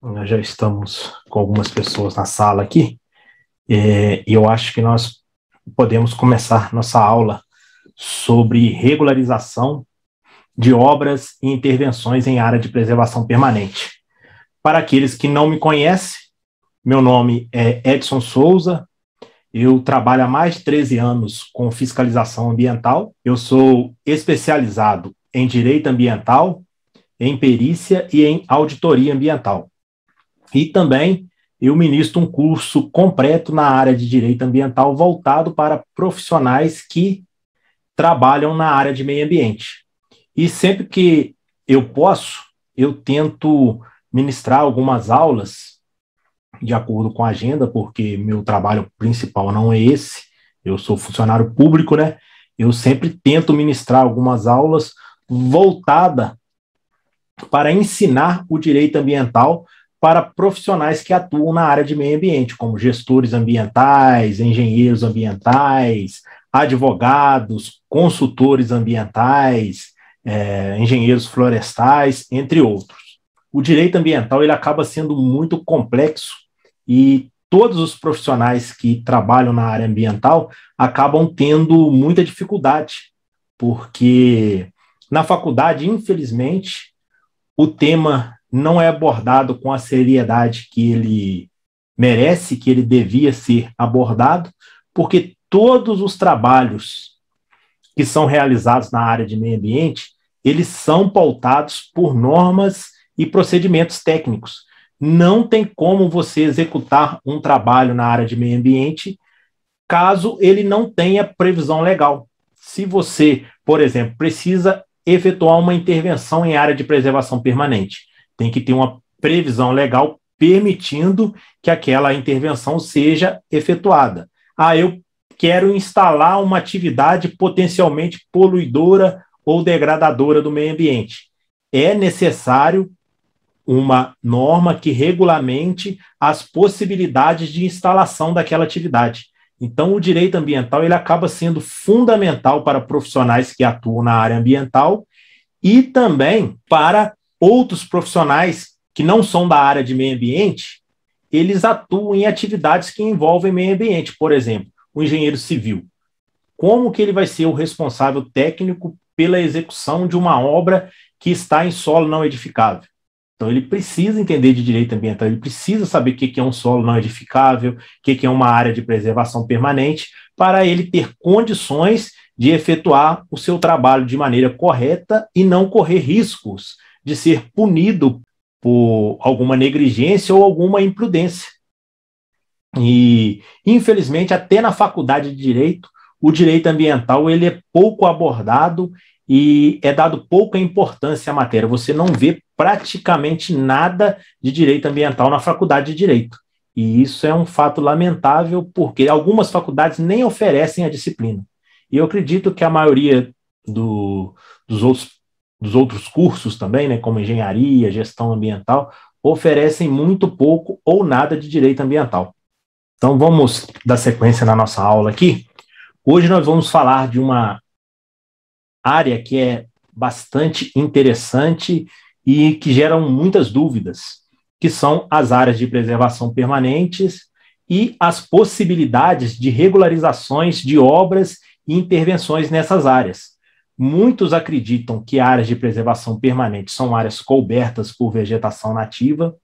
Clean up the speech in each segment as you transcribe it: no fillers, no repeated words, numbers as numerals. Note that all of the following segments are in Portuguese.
Nós já estamos com algumas pessoas na sala aqui, e eu acho que nós podemos começar nossa aula sobre regularização de obras e intervenções em área de preservação permanente. Para aqueles que não me conhecem, meu nome é Edson Souza, eu trabalho há mais de 13 anos com fiscalização ambiental, eu sou especializado em direito ambiental, em perícia e em auditoria ambiental. E também eu ministro um curso completo na área de direito ambiental voltado para profissionais que trabalham na área de meio ambiente. E sempre que eu posso, eu tento ministrar algumas aulas de acordo com a agenda, porque meu trabalho principal não é esse, eu sou funcionário público, né? Eu sempre tento ministrar algumas aulas voltadas para ensinar o direito ambiental para profissionais que atuam na área de meio ambiente, como gestores ambientais, engenheiros ambientais, advogados, consultores ambientais, engenheiros florestais, entre outros. O direito ambiental ele acaba sendo muito complexo e todos os profissionais que trabalham na área ambiental acabam tendo muita dificuldade, porque na faculdade, infelizmente, o tema não é abordado com a seriedade que ele merece, que ele devia ser abordado, porque todos os trabalhos que são realizados na área de meio ambiente, eles são pautados por normas e procedimentos técnicos. Não tem como você executar um trabalho na área de meio ambiente caso ele não tenha previsão legal. Se você, por exemplo, precisa efetuar uma intervenção em área de preservação permanente, tem que ter uma previsão legal permitindo que aquela intervenção seja efetuada. Eu quero instalar uma atividade potencialmente poluidora ou degradadora do meio ambiente. É necessário uma norma que regulamente as possibilidades de instalação daquela atividade. Então, o direito ambiental ele acaba sendo fundamental para profissionais que atuam na área ambiental e também para outros profissionais que não são da área de meio ambiente, eles atuam em atividades que envolvem meio ambiente. Por exemplo, o engenheiro civil. Como que ele vai ser o responsável técnico pela execução de uma obra que está em solo não edificável? Então, ele precisa entender de direito ambiental, ele precisa saber o que é um solo não edificável, o que é uma área de preservação permanente, para ele ter condições de efetuar o seu trabalho de maneira correta e não correr riscos de ser punido por alguma negligência ou alguma imprudência. E, infelizmente, até na faculdade de Direito, o direito ambiental ele é pouco abordado e é dado pouca importância à matéria. Você não vê praticamente nada de direito ambiental na faculdade de Direito. E isso é um fato lamentável, porque algumas faculdades nem oferecem a disciplina. E eu acredito que a maioria dos outros cursos também, né, como engenharia, gestão ambiental, oferecem muito pouco ou nada de direito ambiental. Então, vamos dar sequência na nossa aula aqui. Hoje nós vamos falar de uma área que é bastante interessante e que geram muitas dúvidas, que são as áreas de preservação permanentes e as possibilidades de regularizações de obras e intervenções nessas áreas. Muitos acreditam que áreas de preservação permanente são áreas cobertas por vegetação nativa,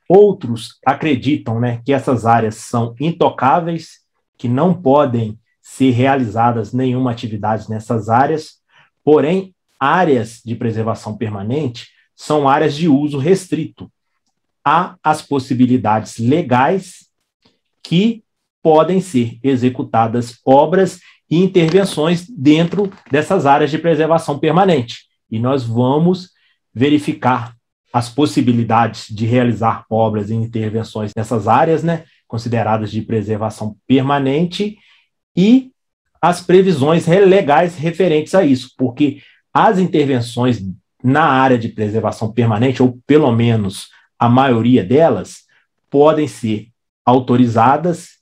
outros acreditam, né, que essas áreas são intocáveis, que não podem ser realizadas nenhuma atividade nessas áreas, porém, áreas de preservação permanente são áreas de uso restrito. Há as possibilidades legais que podem ser executadas obras e intervenções dentro dessas áreas de preservação permanente. E nós vamos verificar as possibilidades de realizar obras e intervenções nessas áreas, né, consideradas de preservação permanente, e as previsões legais referentes a isso, porque as intervenções na área de preservação permanente, ou pelo menos a maioria delas, podem ser autorizadas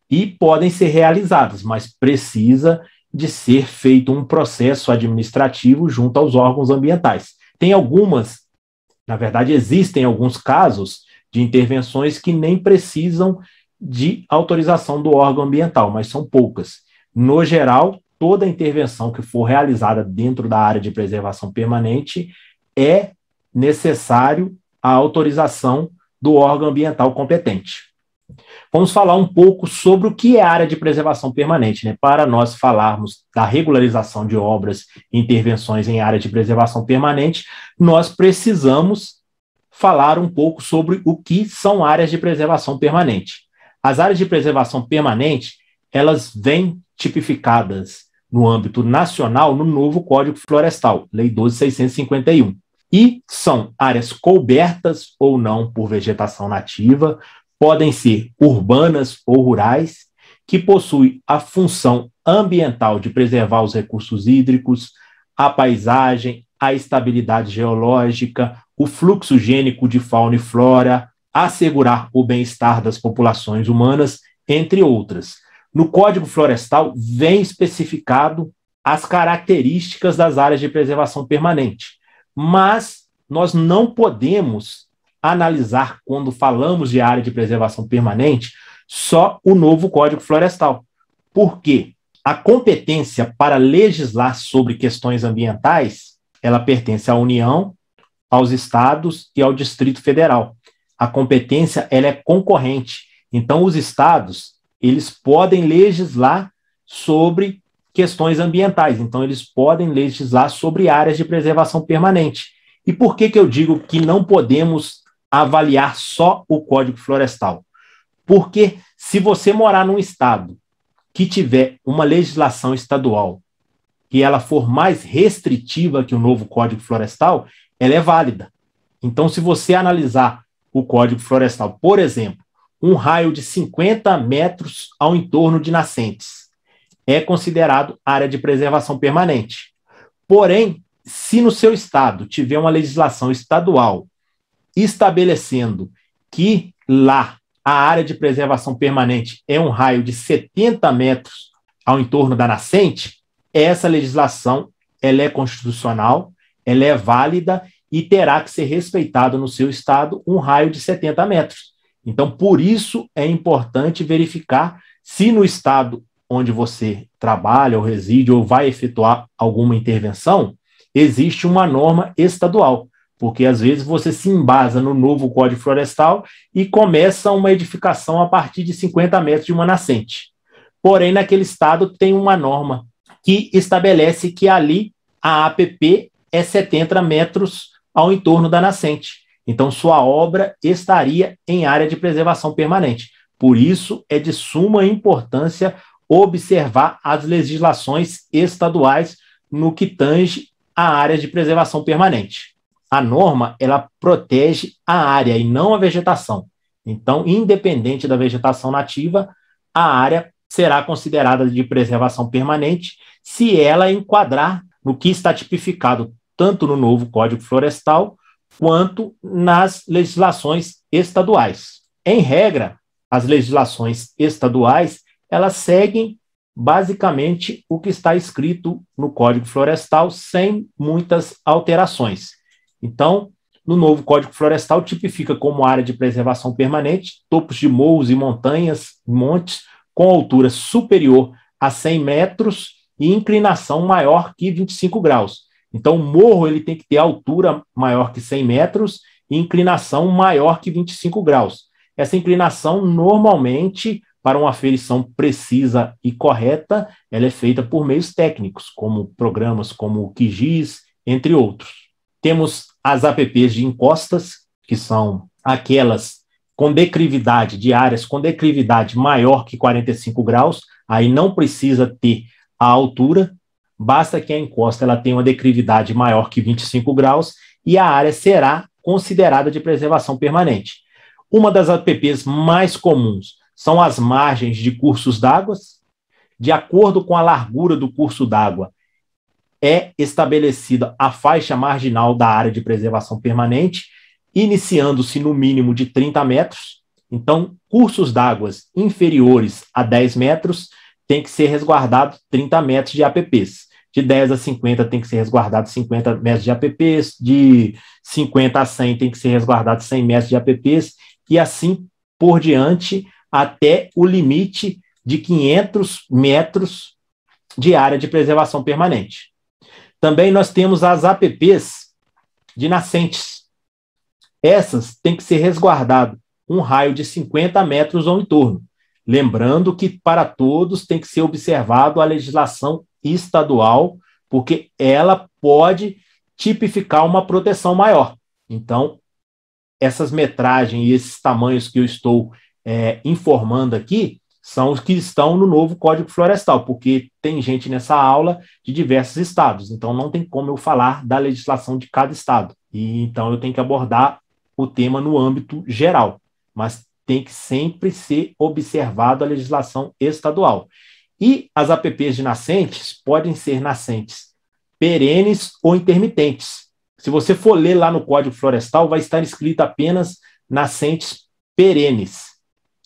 e podem ser realizadas, mas precisa de ser feito um processo administrativo junto aos órgãos ambientais. Tem algumas, na verdade, existem alguns casos de intervenções que nem precisam de autorização do órgão ambiental, mas são poucas. No geral, toda intervenção que for realizada dentro da área de preservação permanente é necessário a autorização do órgão ambiental competente. Vamos falar um pouco sobre o que é a área de preservação permanente, né? Para nós falarmos da regularização de obras e intervenções em área de preservação permanente, nós precisamos falar um pouco sobre o que são áreas de preservação permanente. As áreas de preservação permanente, elas vêm tipificadas no âmbito nacional no novo Código Florestal, Lei 12.651. E são áreas cobertas ou não por vegetação nativa, podem ser urbanas ou rurais, que possuem a função ambiental de preservar os recursos hídricos, a paisagem, a estabilidade geológica, o fluxo gênico de fauna e flora, assegurar o bem-estar das populações humanas, entre outras. No Código Florestal vem especificado as características das áreas de preservação permanente, mas nós não podemos analisar, quando falamos de área de preservação permanente, só o novo Código Florestal. Por quê? A competência para legislar sobre questões ambientais, ela pertence à União, aos estados e ao Distrito Federal. A competência, ela é concorrente. Então, os estados, eles podem legislar sobre questões ambientais. Então, eles podem legislar sobre áreas de preservação permanente. E por que eu digo que não podemos avaliar só o Código Florestal? Porque se você morar num estado que tiver uma legislação estadual e ela for mais restritiva que o novo Código Florestal, ela é válida. Então, se você analisar o Código Florestal, por exemplo, um raio de 50 metros ao entorno de nascentes, é considerado área de preservação permanente. Porém, se no seu estado tiver uma legislação estadual estabelecendo que lá a área de preservação permanente é um raio de 70 metros ao entorno da nascente, essa legislação ela é constitucional, ela é válida e terá que ser respeitado no seu estado um raio de 70 metros. Então, por isso é importante verificar se no estado onde você trabalha ou reside ou vai efetuar alguma intervenção, existe uma norma estadual, porque às vezes você se embasa no novo Código Florestal e começa uma edificação a partir de 50 metros de uma nascente. Porém, naquele estado tem uma norma que estabelece que ali a APP é 70 metros ao entorno da nascente. Então, sua obra estaria em área de preservação permanente. Por isso, é de suma importância observar as legislações estaduais no que tange a área de preservação permanente. A norma, ela protege a área e não a vegetação. Então, independente da vegetação nativa, a área será considerada de preservação permanente se ela enquadrar no que está tipificado tanto no novo Código Florestal quanto nas legislações estaduais. Em regra, as legislações estaduais, elas seguem basicamente o que está escrito no Código Florestal, sem muitas alterações. Então, no novo Código Florestal, tipifica como área de preservação permanente topos de morros e montanhas, montes, com altura superior a 100 metros e inclinação maior que 25 graus. Então, o morro ele tem que ter altura maior que 100 metros e inclinação maior que 25 graus. Essa inclinação, normalmente, para uma aferição precisa e correta, ela é feita por meios técnicos, como programas como o QGIS, entre outros. Temos as APPs de encostas, que são aquelas com declividade, de áreas com declividade maior que 45 graus, aí não precisa ter a altura, basta que a encosta ela tenha uma declividade maior que 25 graus e a área será considerada de preservação permanente. Uma das APPs mais comuns são as margens de cursos d'água. De acordo com a largura do curso d'água, é estabelecida a faixa marginal da área de preservação permanente, iniciando-se no mínimo de 30 metros. Então, cursos d'água inferiores a 10 metros tem que ser resguardado 30 metros de APPs. De 10 a 50 tem que ser resguardado 50 metros de APPs, de 50 a 100 tem que ser resguardado 100 metros de APPs, e assim por diante até o limite de 500 metros de área de preservação permanente. Também nós temos as APPs de nascentes. Essas têm que ser resguardado um raio de 50 metros ao entorno. Lembrando que para todos tem que ser observado a legislação estadual, porque ela pode tipificar uma proteção maior. Então, essas metragens e esses tamanhos que eu estou informando aqui são os que estão no novo Código Florestal, porque tem gente nessa aula de diversos estados, então não tem como eu falar da legislação de cada estado. E então eu tenho que abordar o tema no âmbito geral, mas tem que sempre ser observado a legislação estadual. E as APPs de nascentes podem ser nascentes perenes ou intermitentes. Se você for ler lá no Código Florestal, vai estar escrito apenas nascentes perenes.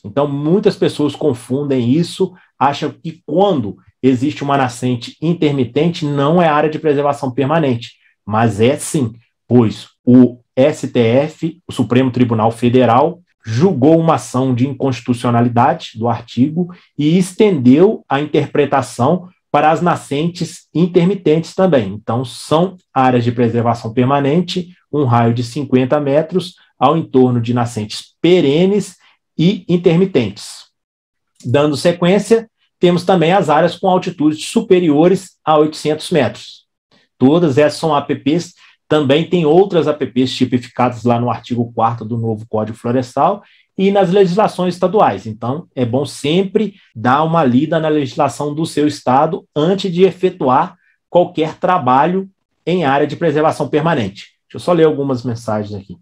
Então, muitas pessoas confundem isso, acham que quando existe uma nascente intermitente, não é área de preservação permanente, mas é sim, pois o STF, o Supremo Tribunal Federal, julgou uma ação de inconstitucionalidade do artigo e estendeu a interpretação para as nascentes intermitentes também. Então, são áreas de preservação permanente, um raio de 50 metros, ao entorno de nascentes perenes e intermitentes. Dando sequência, temos também as áreas com altitudes superiores a 800 metros. Todas essas são APPs, também tem outras APPs tipificadas lá no artigo 4º do novo Código Florestal e nas legislações estaduais. Então, é bom sempre dar uma lida na legislação do seu estado antes de efetuar qualquer trabalho em área de preservação permanente. Deixa eu só ler algumas mensagens aqui.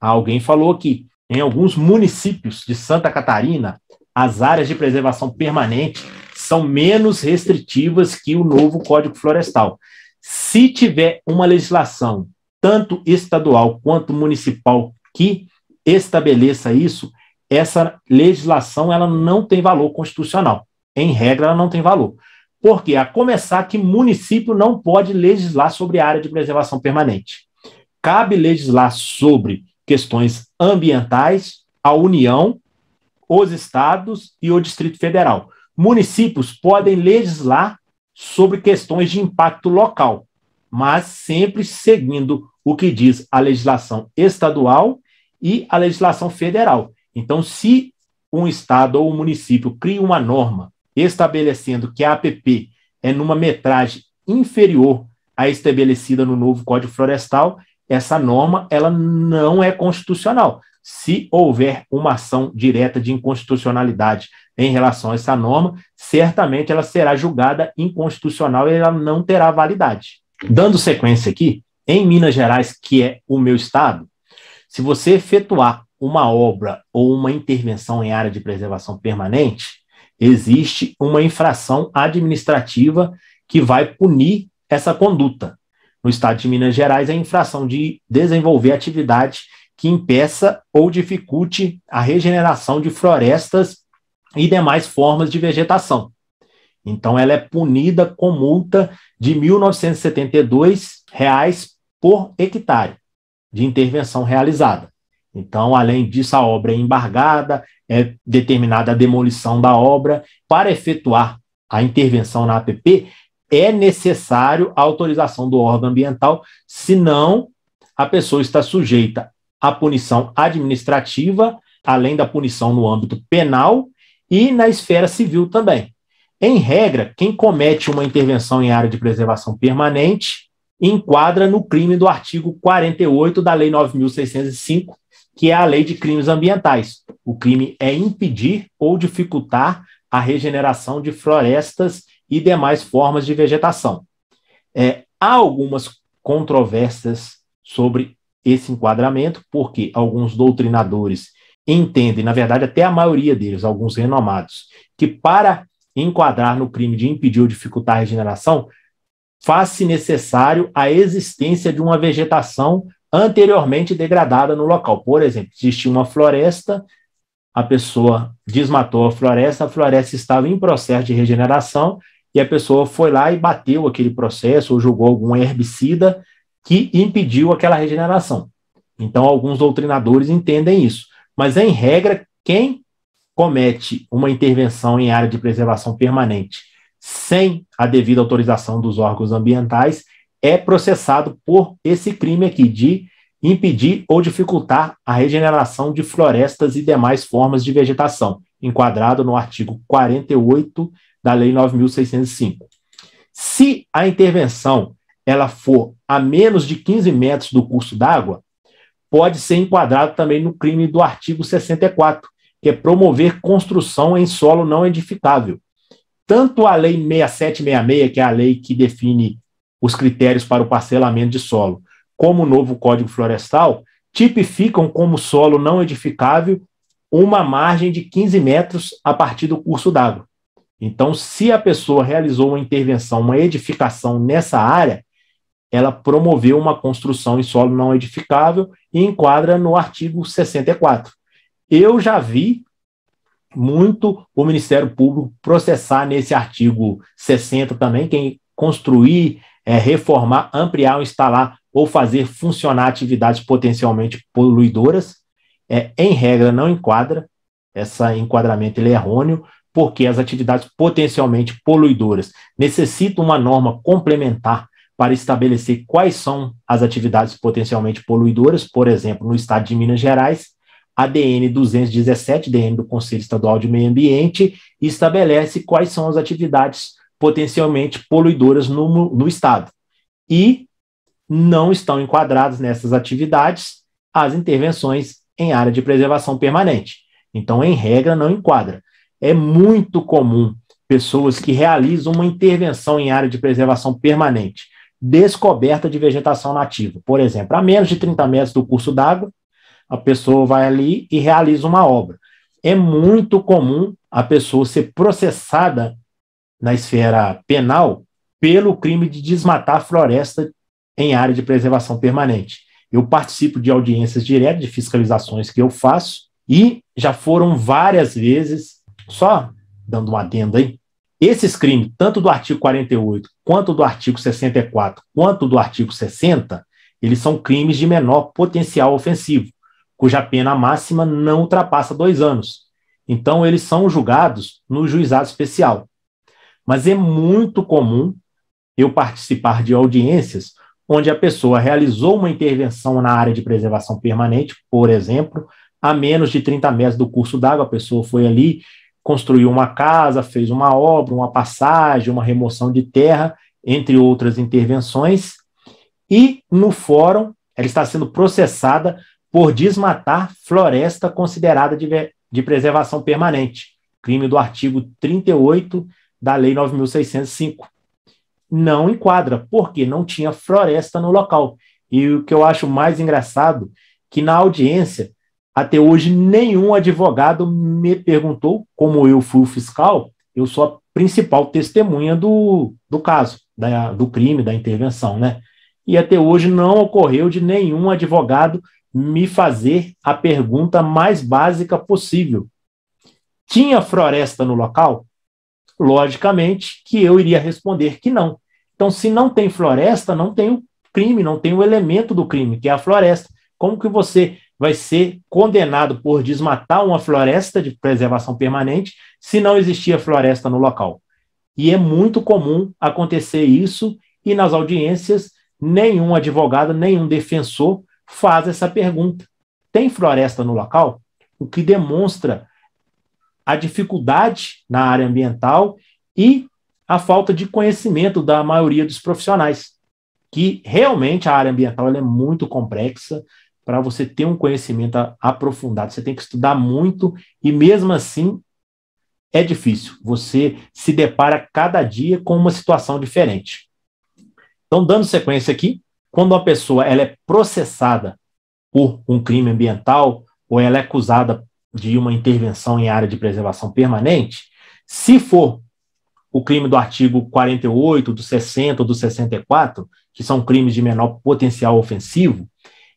Alguém falou que em alguns municípios de Santa Catarina, as áreas de preservação permanente são menos restritivas que o novo Código Florestal. Se tiver uma legislação, tanto estadual quanto municipal, que estabeleça isso, essa legislação ela não tem valor constitucional. Em regra, ela não tem valor. Por quê? A começar que município não pode legislar sobre a área de preservação permanente. Cabe legislar sobre questões ambientais, a União, os estados e o Distrito Federal. Municípios podem legislar sobre questões de impacto local, mas sempre seguindo o que diz a legislação estadual e a legislação federal. Então, se um estado ou um município cria uma norma estabelecendo que a APP é numa metragem inferior à estabelecida no novo Código Florestal, essa norma ela não é constitucional. Se houver uma ação direta de inconstitucionalidade em relação a essa norma, certamente ela será julgada inconstitucional e ela não terá validade. Dando sequência aqui, em Minas Gerais, que é o meu estado, se você efetuar uma obra ou uma intervenção em área de preservação permanente, existe uma infração administrativa que vai punir essa conduta. No estado de Minas Gerais, a infração de desenvolver atividade que impeça ou dificulte a regeneração de florestas e demais formas de vegetação. Então, ela é punida com multa de R$ 1.972 por hectare de intervenção realizada. Então, além disso, a obra é embargada, é determinada a demolição da obra. Para efetuar a intervenção na APP, é necessário a autorização do órgão ambiental, senão a pessoa está sujeita à punição administrativa, além da punição no âmbito penal e na esfera civil também. Em regra, quem comete uma intervenção em área de preservação permanente enquadra no crime do artigo 48 da Lei 9.605, que é a Lei de Crimes Ambientais. O crime é impedir ou dificultar a regeneração de florestas e demais formas de vegetação. Há algumas controvérsias sobre esse enquadramento, porque alguns doutrinadores entendem, na verdade até a maioria deles, alguns renomados, que para enquadrar no crime de impedir ou dificultar a regeneração, faz-se necessário a existência de uma vegetação anteriormente degradada no local. Por exemplo, existia uma floresta, a pessoa desmatou a floresta estava em processo de regeneração e a pessoa foi lá e bateu aquele processo ou jogou algum herbicida que impediu aquela regeneração. Então, alguns doutrinadores entendem isso. Mas, em regra, quem comete uma intervenção em área de preservação permanente sem a devida autorização dos órgãos ambientais é processado por esse crime aqui de impedir ou dificultar a regeneração de florestas e demais formas de vegetação, enquadrado no artigo 48 da Lei 9.605. Se a intervenção ela for a menos de 15 metros do curso d'água, pode ser enquadrado também no crime do artigo 64, que é promover construção em solo não edificável. Tanto a Lei 6766, que é a lei que define os critérios para o parcelamento de solo, como o novo Código Florestal, tipificam como solo não edificável uma margem de 15 metros a partir do curso d'água. Então, se a pessoa realizou uma intervenção, uma edificação nessa área, ela promoveu uma construção em solo não edificável e enquadra no artigo 64. Eu já vi muito o Ministério Público processar nesse artigo 60 também, quem construir, reformar, ampliar, instalar ou fazer funcionar atividades potencialmente poluidoras, em regra não enquadra, esse enquadramento ele é errôneo, porque as atividades potencialmente poluidoras necessitam uma norma complementar para estabelecer quais são as atividades potencialmente poluidoras. Por exemplo, no estado de Minas Gerais, a DN 217, DN do Conselho Estadual de Meio Ambiente, estabelece quais são as atividades potencialmente poluidoras no estado. E não estão enquadradas nessas atividades as intervenções em área de preservação permanente. Então, em regra, não enquadra. É muito comum pessoas que realizam uma intervenção em área de preservação permanente, descoberta de vegetação nativa. Por exemplo, a menos de 30 metros do curso d'água, a pessoa vai ali e realiza uma obra. É muito comum a pessoa ser processada na esfera penal pelo crime de desmatar floresta em área de preservação permanente. Eu participo de audiências diretas, de fiscalizações que eu faço, e já foram várias vezes, só dando um adendo aí, esses crimes, tanto do artigo 48, quanto do artigo 64, quanto do artigo 60, eles são crimes de menor potencial ofensivo, cuja pena máxima não ultrapassa 2 anos. Então, eles são julgados no juizado especial. Mas é muito comum eu participar de audiências onde a pessoa realizou uma intervenção na área de preservação permanente, por exemplo, a menos de 30 metros do curso d'água, a pessoa foi ali, construiu uma casa, fez uma obra, uma passagem, uma remoção de terra, entre outras intervenções, e no fórum ela está sendo processada por desmatar floresta considerada de preservação permanente, crime do artigo 38 da Lei 9.605. Não enquadra, porque não tinha floresta no local. E o que eu acho mais engraçado, que na audiência, até hoje, nenhum advogado me perguntou, como eu fui o fiscal, eu sou a principal testemunha do caso, do crime, da intervenção, né? E até hoje não ocorreu de nenhum advogado me fazer a pergunta mais básica possível. Tinha floresta no local? Logicamente que eu iria responder que não. Então, se não tem floresta, não tem o crime, não tem o elemento do crime, que é a floresta. Como que você vai ser condenado por desmatar uma floresta de preservação permanente se não existia floresta no local? E é muito comum acontecer isso, e nas audiências nenhum advogado, nenhum defensor faz essa pergunta. Tem floresta no local? O que demonstra a dificuldade na área ambiental e a falta de conhecimento da maioria dos profissionais, que realmente a área ambiental ela é muito complexa. Para você ter um conhecimento aprofundado, você tem que estudar muito, e mesmo assim é difícil. Você se depara cada dia com uma situação diferente. Então, dando sequência aqui, quando uma pessoa ela é processada por um crime ambiental ou ela é acusada de uma intervenção em área de preservação permanente, se for o crime do artigo 48, do 60 ou do 64, que são crimes de menor potencial ofensivo,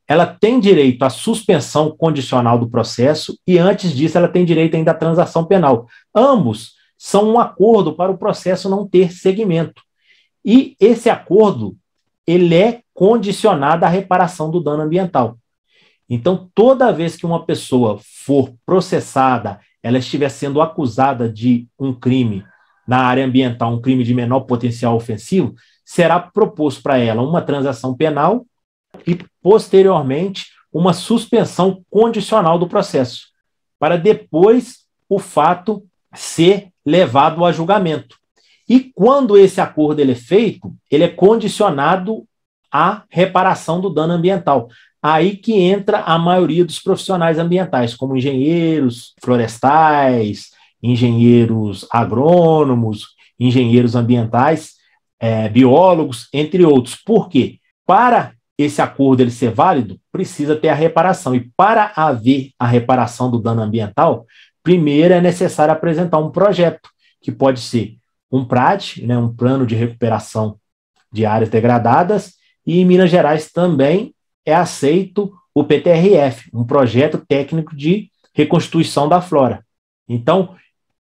ela tem direito à suspensão condicional do processo e, antes disso, ela tem direito ainda à transação penal. Ambos são um acordo para o processo não ter seguimento. E esse acordo, ele é condicionado à reparação do dano ambiental. Então, toda vez que uma pessoa for processada, ela estiver sendo acusada de um crime na área ambiental, um crime de menor potencial ofensivo, será proposto para ela uma transação penal e, posteriormente, uma suspensão condicional do processo, para depois o fato ser levado a julgamento. E quando esse acordo ele é feito, ele é condicionado à reparação do dano ambiental. Aí que entra a maioria dos profissionais ambientais, como engenheiros florestais, engenheiros agrônomos, engenheiros ambientais, biólogos, entre outros. Por quê? Para esse acordo ele ser válido, precisa ter a reparação. E para haver a reparação do dano ambiental, primeiro é necessário apresentar um projeto, que pode ser um PRAD, né, um plano de recuperação de áreas degradadas, e em Minas Gerais também é aceito o PTRF, um projeto técnico de reconstituição da flora. Então,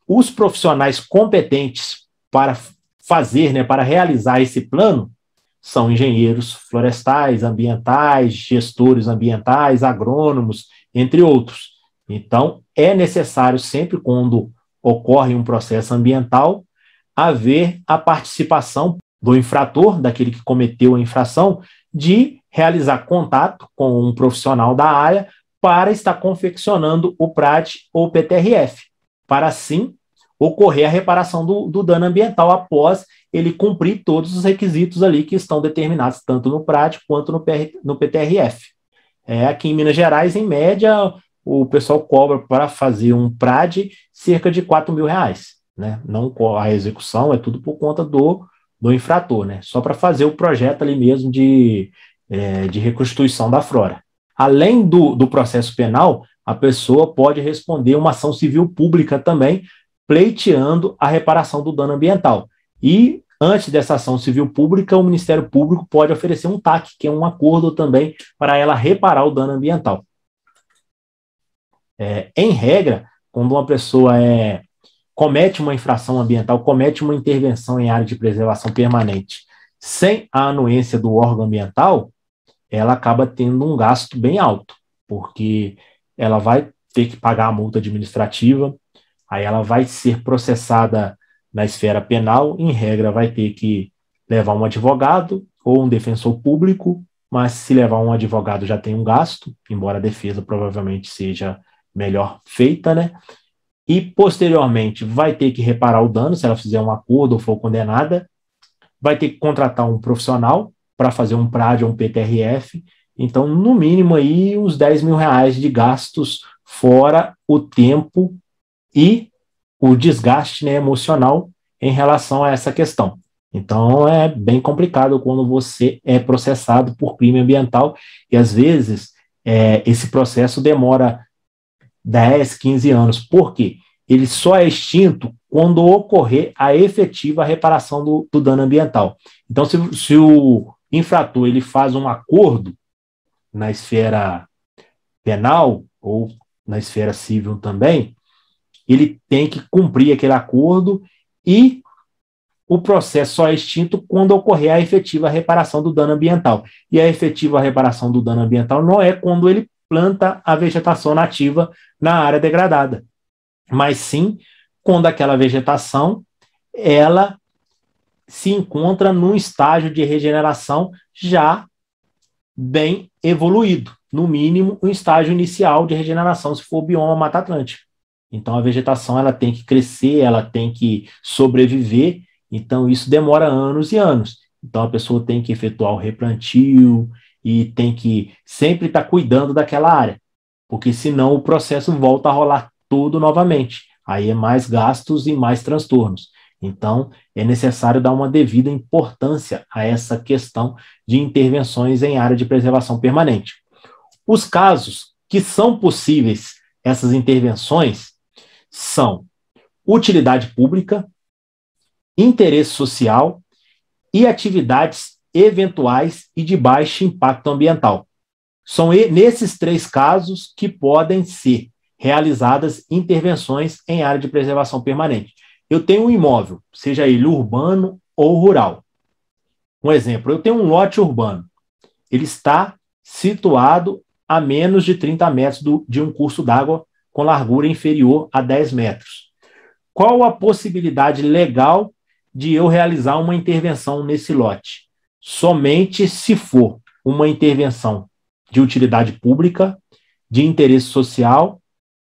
os profissionais competentes para fazer, né, para realizar esse plano, são engenheiros florestais, ambientais, gestores ambientais, agrônomos, entre outros. Então, é necessário sempre, quando ocorre um processo ambiental, haver a participação do infrator, daquele que cometeu a infração, de realizar contato com um profissional da área para estar confeccionando o PRAD ou PTRF, para assim ocorrer a reparação do dano ambiental após ele cumprir todos os requisitos ali que estão determinados tanto no PRAD quanto no PTRF. Aqui em Minas Gerais, em média, o pessoal cobra para fazer um PRAD cerca de R$ 4.000, né? Não a execução, é tudo por conta do infrator, né? Só para fazer o projeto ali mesmo de reconstituição da flora. Além do processo penal, a pessoa pode responder uma ação civil pública também, pleiteando a reparação do dano ambiental. E, antes dessa ação civil pública, o Ministério Público pode oferecer um TAC, que é um acordo também para ela reparar o dano ambiental. Em regra, quando uma pessoa comete uma infração ambiental, comete uma intervenção em área de preservação permanente, sem a anuência do órgão ambiental, ela acaba tendo um gasto bem alto, porque ela vai ter que pagar a multa administrativa, aí ela vai ser processada na esfera penal, em regra vai ter que levar um advogado ou um defensor público, mas se levar um advogado já tem um gasto, embora a defesa provavelmente seja melhor feita, né? E posteriormente vai ter que reparar o dano, se ela fizer um acordo ou for condenada, vai ter que contratar um profissional para fazer um PRAD ou um PTRF, então no mínimo aí uns R$ 10.000 de gastos, fora o tempo e o desgaste, né, emocional em relação a essa questão. Então é bem complicado quando você é processado por crime ambiental e às vezes esse processo demora 10, 15 anos. Por quê? Ele só é extinto quando ocorrer a efetiva reparação do dano ambiental. Então, se o infrator ele faz um acordo na esfera penal ou na esfera civil também, ele tem que cumprir aquele acordo e o processo só é extinto quando ocorrer a efetiva reparação do dano ambiental. E a efetiva reparação do dano ambiental não é quando ele planta a vegetação nativa na área degradada, mas sim quando aquela vegetação ela se encontra num estágio de regeneração já bem evoluído, no mínimo um estágio inicial de regeneração, se for o bioma Mata Atlântica. Então a vegetação ela tem que crescer, ela tem que sobreviver, então isso demora anos e anos. Então a pessoa tem que efetuar o replantio e tem que sempre estar cuidando daquela área, porque senão o processo volta a rolar tudo novamente. Aí é mais gastos e mais transtornos. Então, é necessário dar uma devida importância a essa questão de intervenções em área de preservação permanente. Os casos que são possíveis, essas intervenções, são utilidade pública, interesse social e atividades eventuais e de baixo impacto ambiental. São nesses 3 casos que podem ser realizadas intervenções em área de preservação permanente. Eu tenho um imóvel, seja ele urbano ou rural. Um exemplo, eu tenho um lote urbano. Ele está situado a menos de 30 metros de um curso d'água com largura inferior a 10 metros. Qual a possibilidade legal de eu realizar uma intervenção nesse lote? Somente se for uma intervenção de utilidade pública, de interesse social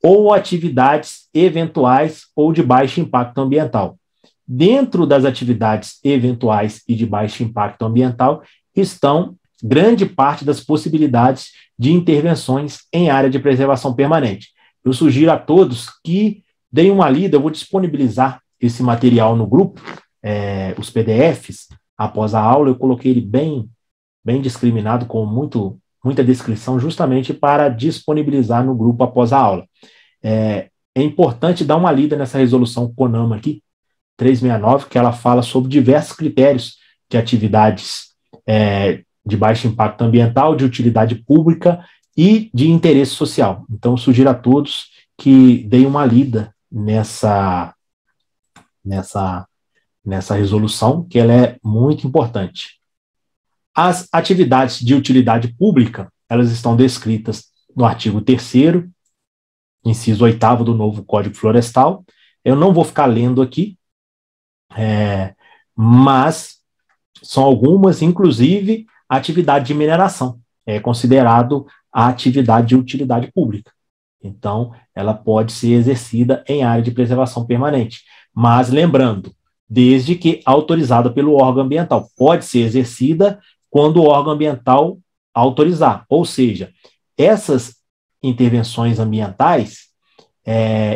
ou atividades eventuais ou de baixo impacto ambiental. Dentro das atividades eventuais e de baixo impacto ambiental estão grande parte das possibilidades de intervenções em área de preservação permanente. Eu sugiro a todos que deem uma lida, eu vou disponibilizar esse material no grupo, os PDFs, após a aula, eu coloquei ele bem discriminado, com muita descrição, justamente para disponibilizar no grupo após a aula. É importante dar uma lida nessa resolução CONAMA aqui, 369, que ela fala sobre diversos critérios de atividades de baixo impacto ambiental, de utilidade pública e de interesse social. Então, eu sugiro a todos que deem uma lida nessa resolução, que ela é muito importante. As atividades de utilidade pública, elas estão descritas no artigo 3º, inciso 8º do novo Código Florestal. Eu não vou ficar lendo aqui, mas são algumas, inclusive, a atividade de mineração. É considerado a atividade de utilidade pública. Então, ela pode ser exercida em área de preservação permanente. Mas, lembrando, desde que autorizada pelo órgão ambiental. Pode ser exercida quando o órgão ambiental autorizar. Ou seja, essas intervenções ambientais,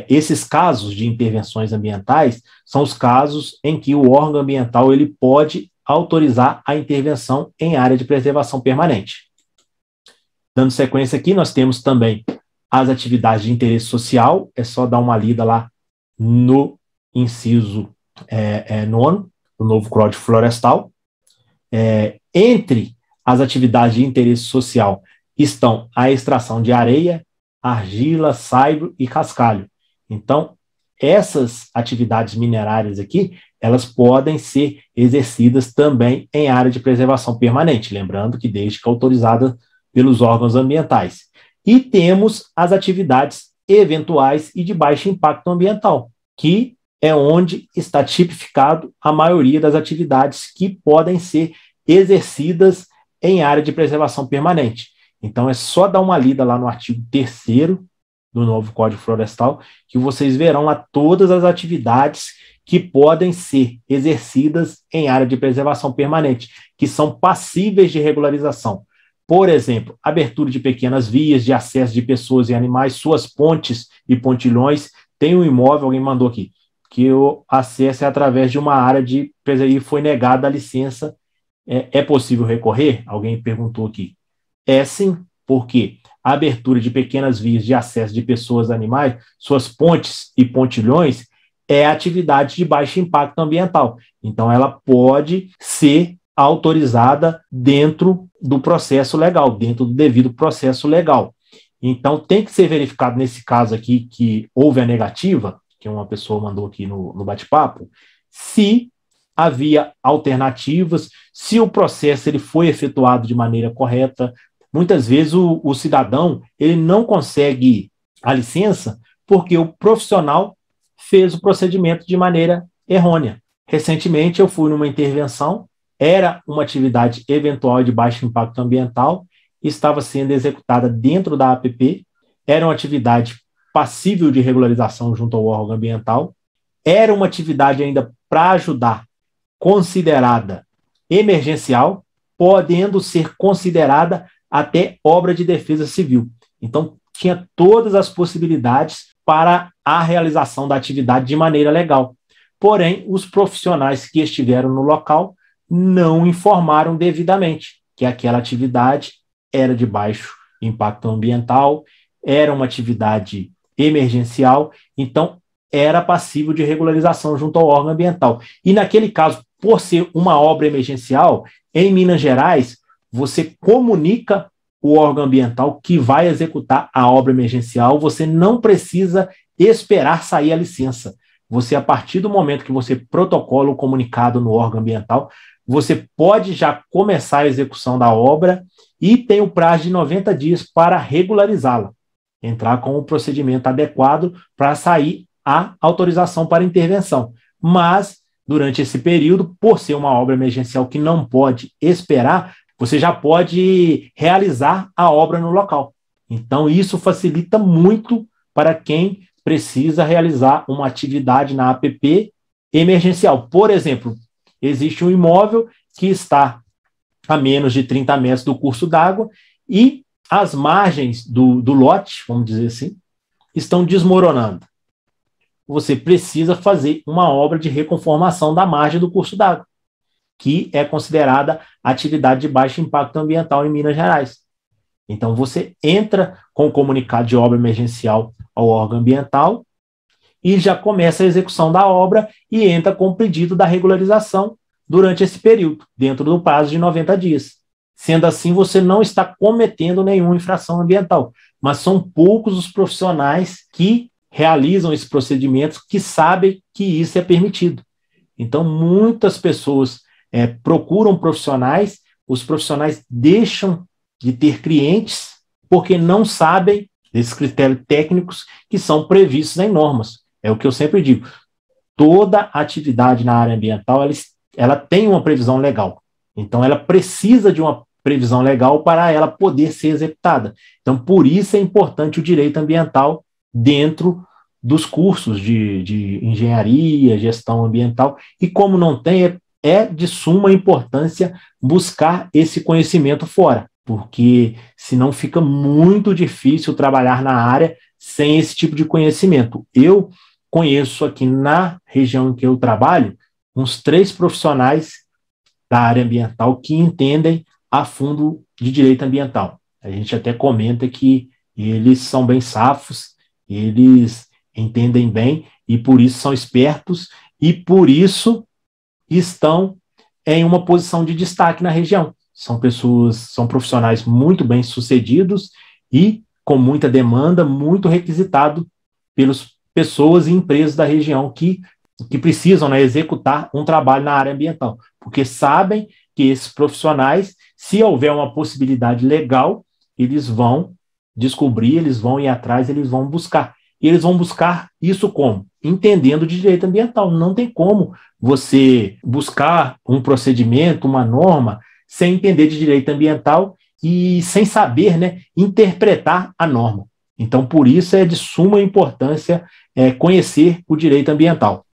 esses casos de intervenções ambientais, são os casos em que o órgão ambiental ele pode autorizar a intervenção em área de preservação permanente. Dando sequência aqui, nós temos também as atividades de interesse social, é só dar uma lida lá no inciso 9º, do novo Código Florestal. Entre as atividades de interesse social estão a extração de areia, argila, saibro e cascalho. Então, essas atividades minerárias aqui, elas podem ser exercidas também em área de preservação permanente, lembrando que desde que autorizada pelos órgãos ambientais. E temos as atividades eventuais e de baixo impacto ambiental, que é onde está tipificado a maioria das atividades que podem ser exercidas em área de preservação permanente. Então, é só dar uma lida lá no artigo 3º do novo Código Florestal, que vocês verão lá todas as atividades que podem ser exercidas em área de preservação permanente, que são passíveis de regularização. Por exemplo, abertura de pequenas vias de acesso de pessoas e animais, suas pontes e pontilhões. Tem um imóvel, alguém mandou aqui, que o acesso é através de uma área de e foi negada a licença. É possível recorrer? Alguém perguntou aqui. É sim, porque a abertura de pequenas vias de acesso de pessoas e animais, suas pontes e pontilhões, é atividade de baixo impacto ambiental. Então, ela pode ser autorizada dentro do processo legal, dentro do devido processo legal. Então, tem que ser verificado nesse caso aqui que houve a negativa, que uma pessoa mandou aqui no bate-papo, se havia alternativas, se o processo ele foi efetuado de maneira correta. Muitas vezes o cidadão ele não consegue a licença porque o profissional fez o procedimento de maneira errônea. Recentemente eu fui numa intervenção, era uma atividade eventual de baixo impacto ambiental, estava sendo executada dentro da APP, era uma atividade passível de regularização junto ao órgão ambiental, era uma atividade ainda para ajudar, considerada emergencial, podendo ser considerada até obra de defesa civil. Então, tinha todas as possibilidades para a realização da atividade de maneira legal. Porém, os profissionais que estiveram no local não informaram devidamente que aquela atividade era de baixo impacto ambiental, era uma atividade emergencial, então era passível de regularização junto ao órgão ambiental. E naquele caso, por ser uma obra emergencial, em Minas Gerais, você comunica o órgão ambiental que vai executar a obra emergencial, você não precisa esperar sair a licença. Você, a partir do momento que você protocola o comunicado no órgão ambiental, você pode já começar a execução da obra e tem o prazo de 90 dias para regularizá-la, entrar com o procedimento adequado para sair a autorização para intervenção. Mas, durante esse período, por ser uma obra emergencial que não pode esperar, você já pode realizar a obra no local. Então, isso facilita muito para quem precisa realizar uma atividade na APP emergencial. Por exemplo, existe um imóvel que está a menos de 30 metros do curso d'água e as margens do lote, vamos dizer assim, estão desmoronando. Você precisa fazer uma obra de reconformação da margem do curso d'água, que é considerada atividade de baixo impacto ambiental em Minas Gerais. Então, você entra com o comunicado de obra emergencial ao órgão ambiental e já começa a execução da obra e entra com o pedido da regularização durante esse período, dentro do prazo de 90 dias. Sendo assim, você não está cometendo nenhuma infração ambiental, mas são poucos os profissionais que realizam esses procedimentos que sabem que isso é permitido. Então, muitas pessoas procuram profissionais, os profissionais deixam de ter clientes porque não sabem desses critérios técnicos que são previstos em normas. É o que eu sempre digo. Toda atividade na área ambiental, ela tem uma previsão legal. Então, ela precisa de uma previsão legal para ela poder ser executada. Então, por isso é importante o direito ambiental dentro dos cursos de engenharia, gestão ambiental, e como não tem, é de suma importância buscar esse conhecimento fora, porque senão fica muito difícil trabalhar na área sem esse tipo de conhecimento. Eu conheço aqui na região em que eu trabalho uns 3 profissionais da área ambiental que entendem a fundo de direito ambiental. A gente até comenta que eles são bem safos, eles entendem bem e por isso são espertos e por isso estão em uma posição de destaque na região. São profissionais muito bem sucedidos e com muita demanda, muito requisitado pelas pessoas e empresas da região que precisam, né, executar um trabalho na área ambiental, porque sabem que esses profissionais, se houver uma possibilidade legal, eles vão descobrir, eles vão ir atrás, eles vão buscar. E eles vão buscar isso como? Entendendo de direito ambiental. Não tem como você buscar um procedimento, uma norma, sem entender de direito ambiental e sem saber, né, interpretar a norma. Então, por isso é de suma importância conhecer o direito ambiental.